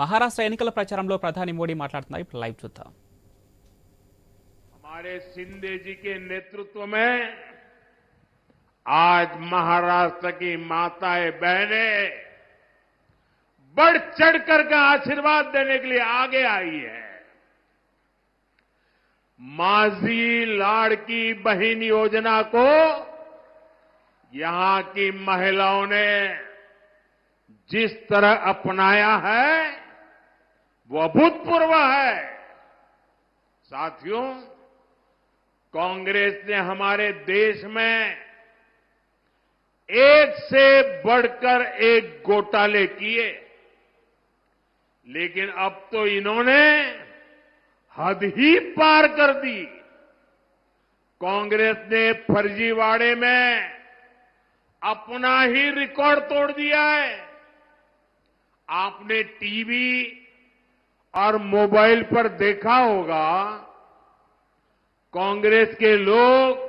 మహారాష్ట్ర ఎన్నికల ప్రచారంలో ప్రధాని మోడీ మాట్లాడుతున్నారు. ఇప్పుడు లైవ్ చూద్దాం. हमारे शिंदे जी के नेतृत्व में आज महाराष्ट्र की माताएं बहनें बढ़ चढ़कर का आशीर्वाद देने के लिए आगे आई है. माझी लाड़की बहन योजना को यहां की महिलाओं ने जिस तरह अपनाया है वो अभूतपूर्व है. साथियों, कांग्रेस ने हमारे देश में एक से बढ़कर एक घोटाले किए, लेकिन अब तो इन्होंने हद ही पार कर दी. कांग्रेस ने फर्जीवाड़े में अपना ही रिकॉर्ड तोड़ दिया है. आपने टीवी और मोबाइल पर देखा होगा, कांग्रेस के लोग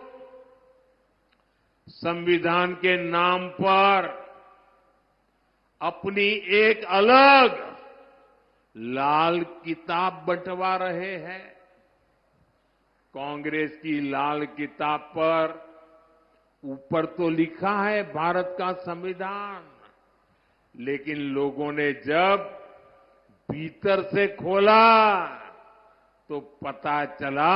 संविधान के नाम पर अपनी एक अलग लाल किताब बंटवा रहे हैं. कांग्रेस की लाल किताब पर ऊपर तो लिखा है भारत का संविधान, लेकिन लोगों ने जब भीतर से खोला तो पता चला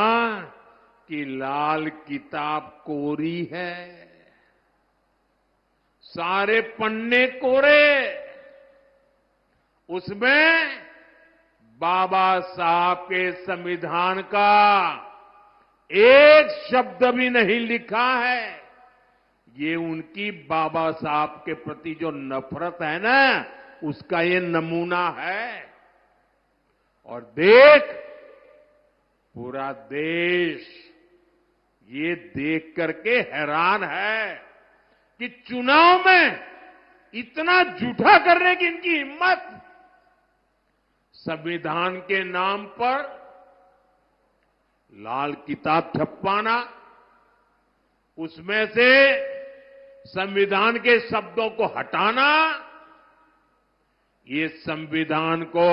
कि लाल किताब कोरी है. सारे पन्ने कोरे. उसमें बाबा साहब के संविधान का एक शब्द भी नहीं लिखा है. ये उनकी बाबा साहब के प्रति जो नफरत है ना, उसका ये नमूना है. और देख, पूरा देश ये देख करके हैरान है कि चुनाव में इतना झूठा करने की इनकी हिम्मत. संविधान के नाम पर लाल किताब छपवाना, उसमें से संविधान के शब्दों को हटाना, ये संविधान को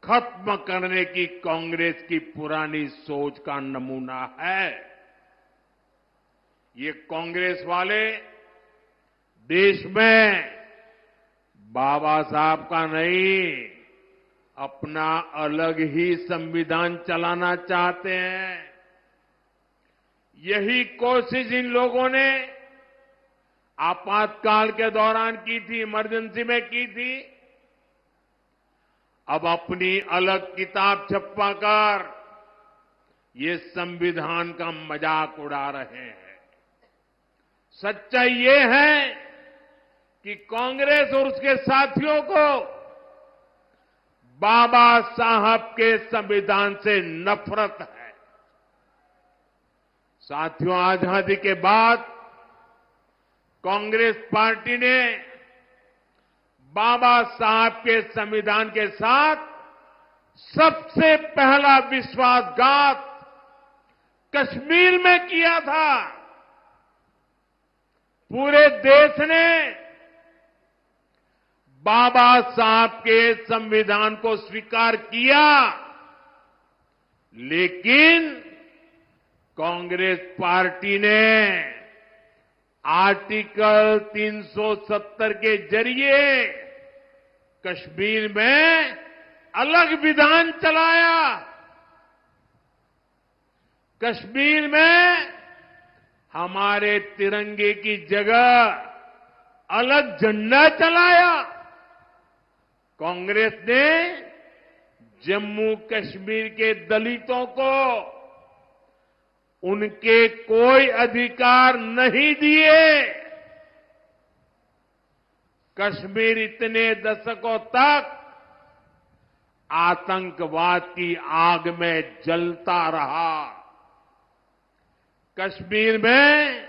खत्म करने की कांग्रेस की पुरानी सोच का नमूना है. ये कांग्रेस वाले देश में बाबा साहब का नहीं, अपना अलग ही संविधान चलाना चाहते हैं. यही कोशिश इन लोगों ने आपातकाल के दौरान की थी, इमरजेंसी में की थी. अब अपनी अलग किताब छपवाकर ये संविधान का मजाक उड़ा रहे हैं. सच्चाई ये है कि कांग्रेस और उसके साथियों को बाबा साहब के संविधान से नफरत है. साथियों, आजादी के बाद कांग्रेस पार्टी ने बाबा साहब के संविधान के साथ सबसे पहला विश्वासघात कश्मीर में किया था. पूरे देश ने बाबा साहब के संविधान को स्वीकार किया, लेकिन कांग्रेस पार्टी ने आर्टिकल 370 के जरिए कश्मीर में अलग विधान चलाया. कश्मीर में हमारे तिरंगे की जगह अलग झंडा चलाया. कांग्रेस ने जम्मू कश्मीर के दलितों को उनके कोई अधिकार नहीं दिए. कश्मीर इतने दशकों तक आतंकवाद की आग में जलता रहा. कश्मीर में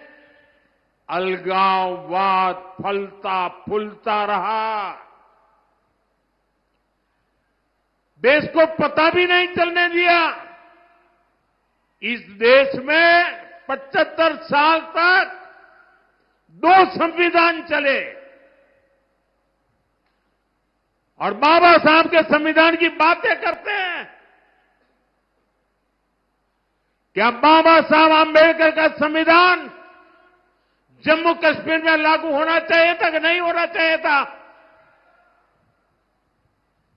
अलगाववाद फलता फूलता रहा. देश को पता भी नहीं चलने दिया. इस देश में 75 साल तक 2 संविधान चले और बाबा साहब के संविधान की बातें करते हैं। क्या बाबा साहब आंबेडकर का संविधान जम्मू कश्मीर में लागू होना चाहिए था कि नहीं होना चाहिए था?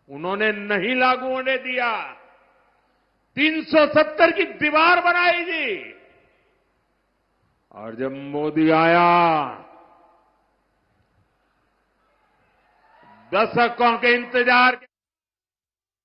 उन्होंने नहीं लागू होने दिया। 370 की दीवार बनाई थी। और जब मोदी आया, दशकों के इंतजार